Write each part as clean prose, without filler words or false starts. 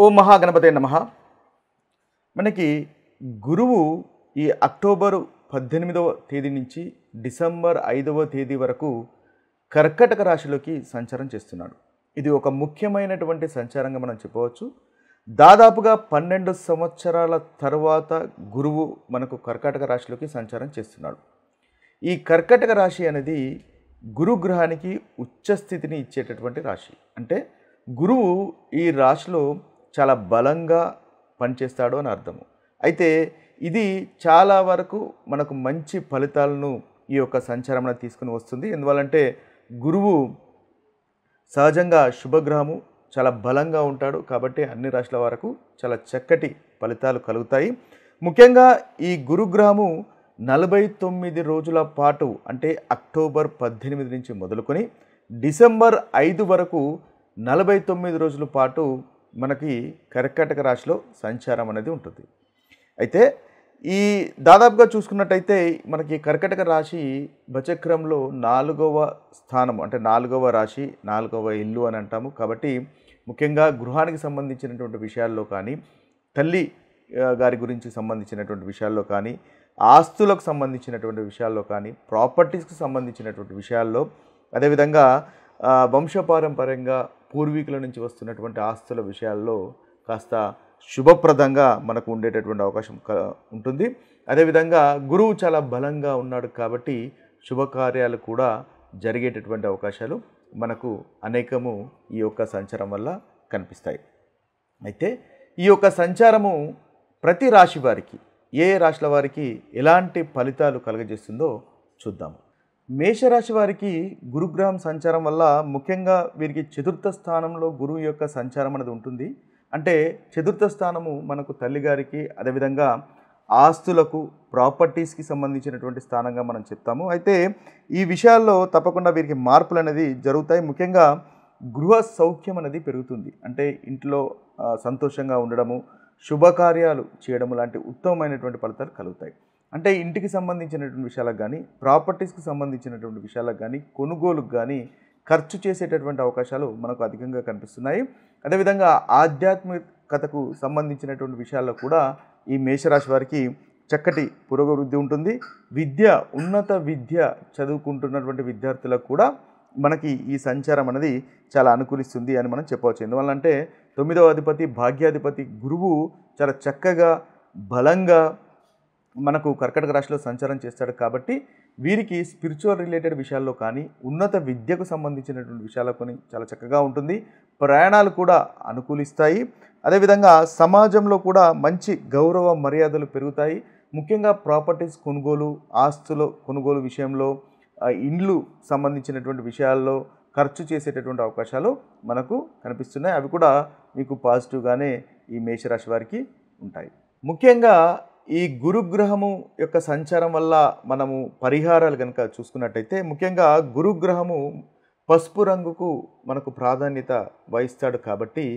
ఓం మహాగణపతే నమః. మనకి గురువు ఈ అక్టోబరు 18వ తేదీ నుంచి డిసెంబర్ 5వ తేదీ వరకు కర్కాటక రాశిలోకి సంచారం చేస్తున్నాడు. ఇది ఒక ముఖ్యమైనటువంటి సంచారంగా మనం చెప్పవచ్చు. దాదాపుగా 12 సంవత్సరాల తర్వాత గురువు మనకు కర్కాటక రాశిలోకి సంచారం చేస్తున్నాడు. ఈ కర్కాటక రాశి అనేది గురుగ్రహానికి ఉచ్చ స్థితిని ఇచ్చేటటువంటి రాశి. అంటే గురువు ఈ రాశిలో చాలా బలంగా పనిచేస్తాడు అని అర్థము. అయితే ఇది చాలా వరకు మనకు మంచి ఫలితాలను ఈ యొక్క సంచారం తీసుకుని వస్తుంది. ఎందువల్లంటే గురువు సహజంగా శుభగ్రహము, చాలా బలంగా ఉంటాడు. కాబట్టి అన్ని రాశుల వరకు చాలా చక్కటి ఫలితాలు కలుగుతాయి. ముఖ్యంగా ఈ గురుగ్రహము 49 రోజుల పాటు, అంటే అక్టోబర్ 18 నుంచి మొదలుకొని డిసెంబర్ 5 వరకు 49 రోజుల పాటు మనకి కర్కాటక రాశిలో సంచారం అనేది ఉంటుంది. అయితే ఈ దాదాపుగా చూసుకున్నట్టయితే మనకి కర్కాటక రాశి బచక్రంలో 4వ స్థానం, అంటే 4వ రాశి, 4వ ఇల్లు అని అంటాము. కాబట్టి ముఖ్యంగా గృహానికి సంబంధించినటువంటి విషయాల్లో కానీ, తల్లి గారి గురించి సంబంధించినటువంటి విషయాల్లో కానీ, ఆస్తులకు సంబంధించినటువంటి విషయాల్లో కానీ, ప్రాపర్టీస్కి సంబంధించినటువంటి విషయాల్లో, అదేవిధంగా వంశపారంపర్యంగా పూర్వీకుల నుంచి వస్తున్నటువంటి ఆస్తుల విషయాల్లో కాస్త శుభప్రదంగా మనకు ఉండేటటువంటి అవకాశం ఉంటుంది. అదేవిధంగా గురువు చాలా బలంగా ఉన్నాడు కాబట్టి శుభకార్యాలు కూడా జరిగేటటువంటి అవకాశాలు మనకు అనేకము ఈ యొక్క సంచారం వల్ల కనిపిస్తాయి. అయితే ఈ యొక్క సంచారము ప్రతి రాశి వారికి, ఏ రాశుల వారికి ఎలాంటి ఫలితాలు కలుగజేస్తుందో చూద్దాము. మేషరాశి వారికి గురుగ్రహం సంచారం వల్ల ముఖ్యంగా వీరికి చతుర్థ స్థానంలో గురువు యొక్క సంచారం అనేది ఉంటుంది. అంటే చతుర్థ స్థానము మనకు తల్లిగారికి, అదేవిధంగా ఆస్తులకు, ప్రాపర్టీస్కి సంబంధించినటువంటి స్థానంగా మనం చెప్తాము. అయితే ఈ విషయాల్లో తప్పకుండా వీరికి మార్పులు అనేది జరుగుతాయి. ముఖ్యంగా గృహ సౌఖ్యం అనేది పెరుగుతుంది. అంటే ఇంట్లో సంతోషంగా ఉండడము, శుభకార్యాలు చేయడము లాంటి ఉత్తమమైనటువంటి ఫలితాలు కలుగుతాయి. అంటే ఇంటికి సంబంధించినటువంటి విషయాలకు కానీ, ప్రాపర్టీస్కి సంబంధించినటువంటి విషయాలకు కానీ, కొనుగోలుకు కానీ ఖర్చు చేసేటటువంటి అవకాశాలు మనకు అధికంగా కనిపిస్తున్నాయి. అదేవిధంగా ఆధ్యాత్మికతకు సంబంధించినటువంటి విషయాల్లో కూడా ఈ మేషరాశి వారికి చక్కటి పురోగవృద్ధి ఉంటుంది. ఉన్నత విద్య చదువుకుంటున్నటువంటి విద్యార్థులకు కూడా మనకి ఈ సంచారం అనేది చాలా అనుకూలిస్తుంది అని మనం చెప్పవచ్చు. ఎందువల్లంటే 9వ అధిపతి, భాగ్యాధిపతి గురువు చాలా చక్కగా బలంగా మనకు కర్కాటక రాశిలో సంచారం చేస్తాడు. కాబట్టి వీరికి స్పిరిచువల్ రిలేటెడ్ విషయాల్లో కానీ, ఉన్నత విద్యకు సంబంధించినటువంటి విషయాల్లో కానీ చాలా చక్కగా ఉంటుంది. ప్రయాణాలు కూడా అనుకూలిస్తాయి. అదేవిధంగా సమాజంలో కూడా మంచి గౌరవ మర్యాదలు పెరుగుతాయి. ముఖ్యంగా ప్రాపర్టీస్ కొనుగోలు, ఆస్తుల కొనుగోలు విషయంలో, ఇండ్లు సంబంధించినటువంటి విషయాల్లో ఖర్చు చేసేటటువంటి అవకాశాలు మనకు కనిపిస్తున్నాయి. అవి కూడా మీకు పాజిటివ్గానే ఈ మేషరాశి వారికి ఉంటాయి. ముఖ్యంగా ఈ గురుగ్రహము యొక్క సంచారం వల్ల మనము పరిహారాలు కనుక చూసుకున్నట్టయితే, ముఖ్యంగా గురుగ్రహము పసుపు రంగుకు మనకు ప్రాధాన్యత వహిస్తాడు. కాబట్టి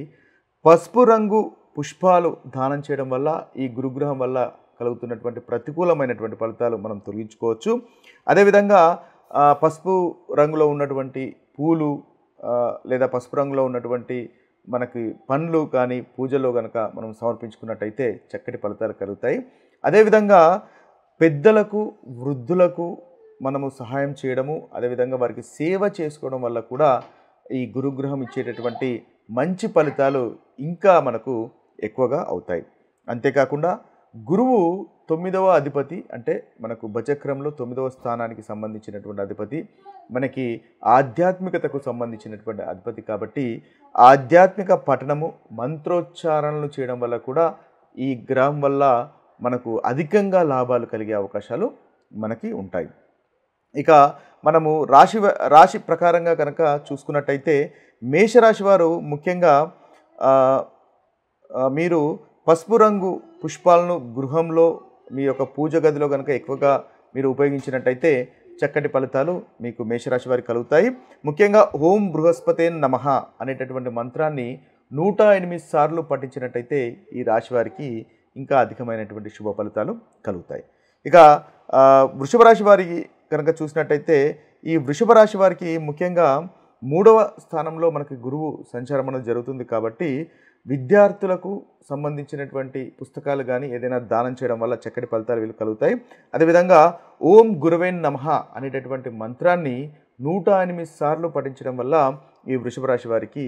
పసుపు రంగు పుష్పాలు దానం చేయడం వల్ల ఈ గురుగ్రహం వల్ల కలుగుతున్నటువంటి ప్రతికూలమైనటువంటి ఫలితాలు మనం తొలగించుకోవచ్చు. అదేవిధంగా పసుపు రంగులో ఉన్నటువంటి పూలు లేదా పసుపు రంగులో ఉన్నటువంటి మనకి పండ్లు కానీ పూజలో కనుక మనం సమర్పించుకున్నట్టయితే చక్కటి ఫలితాలు కలుగుతాయి. అదేవిధంగా పెద్దలకు, వృద్ధులకు మనము సహాయం చేయడము, అదేవిధంగా వారికి సేవ చేసుకోవడం వల్ల కూడా ఈ గురుగ్రహం ఇచ్చేటటువంటి మంచి ఫలితాలు ఇంకా మనకు ఎక్కువగా అవుతాయి. అంతేకాకుండా గురువు 9వ అధిపతి, అంటే మనకు బచక్రంలో 9వ స్థానానికి సంబంధించినటువంటి అధిపతి, మనకి ఆధ్యాత్మికతకు సంబంధించినటువంటి అధిపతి. కాబట్టి ఆధ్యాత్మిక పఠనము, మంత్రోచ్చారణలు చేయడం వల్ల కూడా ఈ గ్రహం వల్ల మనకు అధికంగా లాభాలు కలిగే అవకాశాలు మనకి ఉంటాయి. ఇక మనము రాశి ప్రకారంగా కనుక చూసుకున్నట్టయితే మేషరాశి వారు ముఖ్యంగా మీరు పసుపు రంగు పుష్పాలను గృహంలో మీ యొక్క పూజ గదిలో కనుక ఎక్కువగా మీరు ఉపయోగించినట్టయితే చక్కటి ఫలితాలు మీకు మేషరాశి వారికి కలుగుతాయి. ముఖ్యంగా ఓం బృహస్పతే నమః అనేటటువంటి మంత్రాన్ని 108 సార్లు పఠించినట్టయితే ఈ రాశి వారికి ఇంకా అధికమైనటువంటి శుభ ఫలితాలు కలుగుతాయి. ఇక వృషభ రాశి వారికి కనుక చూసినట్టయితే ఈ వృషభ రాశి వారికి ముఖ్యంగా 3వ స్థానంలో మనకి గురువు సంచారం అనేది జరుగుతుంది. కాబట్టి విద్యార్థులకు సంబంధించినటువంటి పుస్తకాలు కానీ ఏదైనా దానం చేయడం వల్ల చక్కటి ఫలితాలు వీళ్ళు కలుగుతాయి. అదేవిధంగా ఓం గురవే నమః అనేటటువంటి మంత్రాన్ని 108 సార్లు పఠించడం వల్ల ఈ వృషభ రాశి వారికి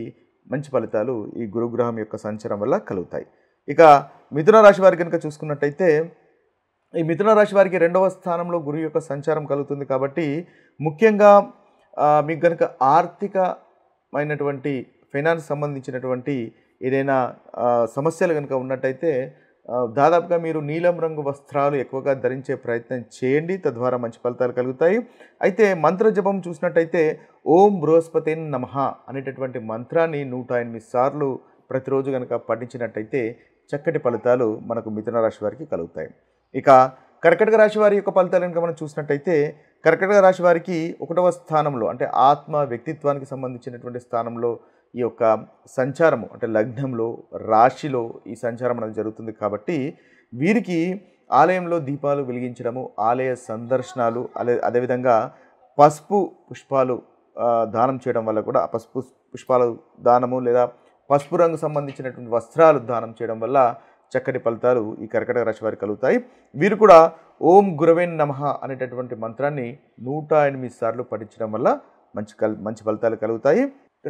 మంచి ఫలితాలు ఈ గురుగ్రహం యొక్క సంచారం వల్ల కలుగుతాయి. ఇక మిథున రాశి వారి కనుక చూసుకున్నట్టయితే ఈ మిథున రాశి వారికి 2వ స్థానంలో గురువు యొక్క సంచారం కలుగుతుంది కాబట్టి ముఖ్యంగా మీకు కనుక ఆర్థికమైనటువంటి ఫైనాన్స్ సంబంధించినటువంటి ఏదైనా సమస్యలు కనుక ఉన్నట్టయితే దాదాపుగా మీరు నీలం రంగు వస్త్రాలు ఎక్కువగా ధరించే ప్రయత్నం చేయండి. తద్వారా మంచి ఫలితాలు కలుగుతాయి. అయితే మంత్ర జపం చూసినట్టయితే ఓం బృహస్పతే నమః అనేటటువంటి మంత్రాన్ని 108 సార్లు ప్రతిరోజు కనుక పఠించినట్టయితే చక్కటి ఫలితాలు మనకు మిథున రాశి వారికి కలుగుతాయి. ఇక కర్కాటక రాశి వారి యొక్క ఫలితాలు కనుక మనం చూసినట్టయితే కర్కాటక రాశి వారికి 1వ స్థానంలో అంటే ఆత్మ వ్యక్తిత్వానికి సంబంధించినటువంటి స్థానంలో ఈ యొక్క సంచారము అంటే లగ్నంలో రాశిలో ఈ సంచారం అనేది జరుగుతుంది కాబట్టి వీరికి ఆలయంలో దీపాలు వెలిగించడము, ఆలయ సందర్శనాలు, అదేవిధంగా పసుపు పుష్పాలు దానం చేయడం వల్ల కూడా పసుపు పుష్పాలు దానము లేదా పసుపు రంగు సంబంధించినటువంటి వస్త్రాలు దానం చేయడం వల్ల చక్కటి ఫలితాలు ఈ కర్కాటక రాశి వారికి కలుగుతాయి. వీరు కూడా ఓం గురవే నమః అనేటటువంటి మంత్రాన్ని 108 సార్లు పఠించడం వల్ల మంచి ఫలితాలు కలుగుతాయి.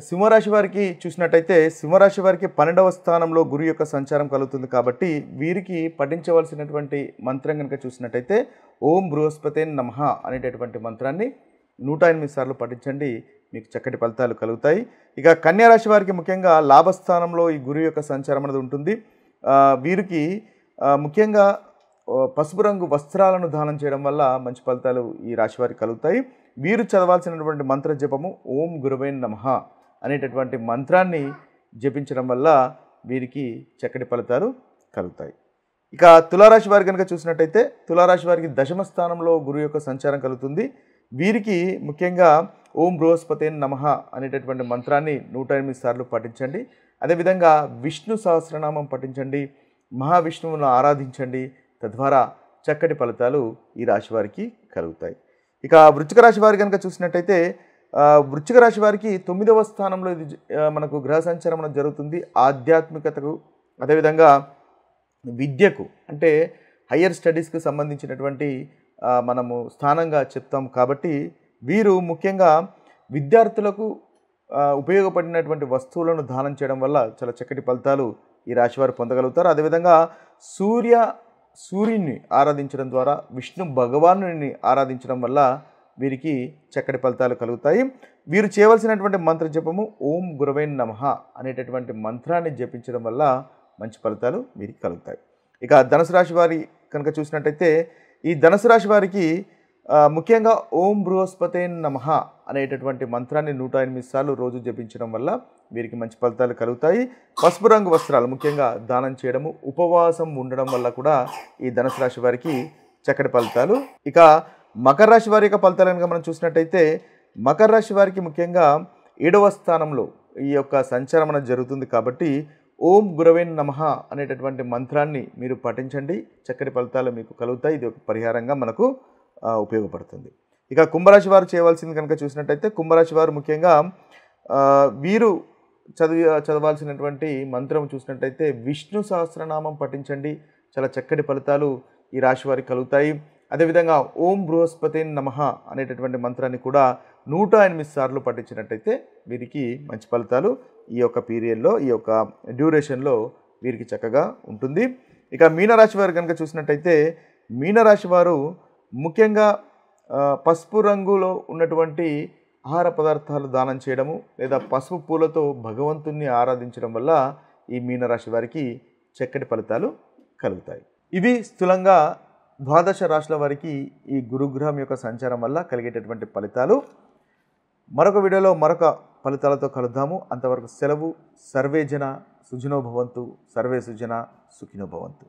సింహరాశి వారికి చూసినట్టయితే సింహరాశి వారికి 12వ స్థానంలో గురు యొక్క సంచారం కలుగుతుంది కాబట్టి వీరికి పఠించవలసినటువంటి మంత్రం కనుక చూసినట్టయితే ఓం బృహస్పతే నమః అనేటటువంటి మంత్రాన్ని 108 సార్లు పఠించండి, మీకు చక్కటి ఫలితాలు కలుగుతాయి. ఇక కన్యా రాశి వారికి ముఖ్యంగా లాభస్థానంలో ఈ గురు యొక్క సంచారం అనేది ఉంటుంది. వీరికి ముఖ్యంగా పసుపు రంగు వస్త్రాలను దానం చేయడం వల్ల మంచి ఫలితాలు ఈ రాశి వారికి కలుగుతాయి. వీరు చదవాల్సినటువంటి మంత్ర జపము ఓం గురవే నమః అనేటటువంటి మంత్రాన్ని జపించడం వల్ల వీరికి చక్కటి ఫలితాలు కలుగుతాయి. ఇక తులారాశి వారి కనుక చూసినట్టయితే తులారాశి వారికి 10వ స్థానంలో గురువు యొక్క సంచారం కలుగుతుంది. వీరికి ముఖ్యంగా ఓం బృహస్పతే నమః అనేటటువంటి మంత్రాన్ని 108 సార్లు పఠించండి. అదేవిధంగా విష్ణు సహస్రనామం పఠించండి, మహావిష్ణువును ఆరాధించండి. తద్వారా చక్కటి ఫలితాలు ఈ రాశి వారికి కలుగుతాయి. ఇక వృశ్చిక రాశి వారి కనుక చూసినట్టయితే వృశ్చిక రాశి వారికి 9వ స్థానంలో ఇది మనకు గ్రహ సంచారం జరుగుతుంది. ఆధ్యాత్మికతకు అదేవిధంగా విద్యకు అంటే హయ్యర్ స్టడీస్కి సంబంధించినటువంటి మనము స్థానంగా చెప్తాం కాబట్టి వీరు ముఖ్యంగా విద్యార్థులకు ఉపయోగపడినటువంటి వస్తువులను దానం చేయడం వల్ల చాలా చక్కటి ఫలితాలు ఈ రాశివారు పొందగలుగుతారు. అదేవిధంగా సూర్యుని ఆరాధించడం ద్వారా విష్ణు భగవానుని ఆరాధించడం వల్ల వీరికి చక్కటి ఫలితాలు కలుగుతాయి. వీరు చేయవలసినటువంటి మంత్ర జపము ఓం గురవే నమః అనేటటువంటి మంత్రాన్ని జపించడం వల్ల మంచి ఫలితాలు వీరికి కలుగుతాయి. ఇక ధనుసు రాశి వారి కనుక చూసినట్టయితే ఈ ధనుసు రాశి వారికి ముఖ్యంగా ఓం బృహస్పతే నమః అనేటటువంటి మంత్రాన్ని 108 సార్లు రోజు జపించడం వల్ల వీరికి మంచి ఫలితాలు కలుగుతాయి. పసుపు రంగు వస్త్రాలు ముఖ్యంగా దానం చేయడము, ఉపవాసం ఉండడం వల్ల కూడా ఈ ధనుసు రాశి వారికి చక్కటి ఫలితాలు. ఇక మకర రాశి వారి యొక్క ఫలితాలు కనుక మనం చూసినట్టయితే మకర రాశి వారికి ముఖ్యంగా 7వ స్థానంలో ఈ యొక్క సంచారం అనేది జరుగుతుంది కాబట్టి ఓం గురవే నమః అనేటటువంటి మంత్రాన్ని మీరు పఠించండి, చక్కటి ఫలితాలు మీకు కలుగుతాయి. ఇది ఒక పరిహారంగా మనకు ఉపయోగపడుతుంది. ఇక కుంభరాశి వారు చేయవలసింది కనుక చూసినట్టయితే కుంభరాశి వారు ముఖ్యంగా వీరు చదవాల్సినటువంటి మంత్రం చూసినట్టయితే విష్ణు సహస్రనామం పఠించండి, చాలా చక్కటి ఫలితాలు ఈ రాశి వారికి కలుగుతాయి. అదేవిధంగా ఓం బృహస్పతే నమః అనేటటువంటి మంత్రాన్ని కూడా 108 సార్లు పఠించినట్టయితే వీరికి మంచి ఫలితాలు ఈ యొక్క పీరియడ్లో ఈ యొక్క డ్యూరేషన్లో వీరికి చక్కగా ఉంటుంది. ఇక మీనరాశి వారు కనుక చూసినట్టయితే మీనరాశి వారు ముఖ్యంగా పసుపు రంగులో ఉన్నటువంటి ఆహార పదార్థాలు దానం చేయడము లేదా పసుపు పూలతో భగవంతుణ్ణి ఆరాధించడం వల్ల ఈ మీనరాశి వారికి చక్కటి ఫలితాలు కలుగుతాయి. ఇవి స్థూలంగా 12 రాశుల వారికి ఈ గురుగ్రహం యొక్క సంచారం వల్ల కలిగేటటువంటి ఫలితాలు. మరొక వీడియోలో మరొక ఫలితాలతో కలుద్దాము. అంతవరకు సెలవు. సర్వే జన సుఖినో భవంతు, సర్వే సుజన సుఖినో భవంతు.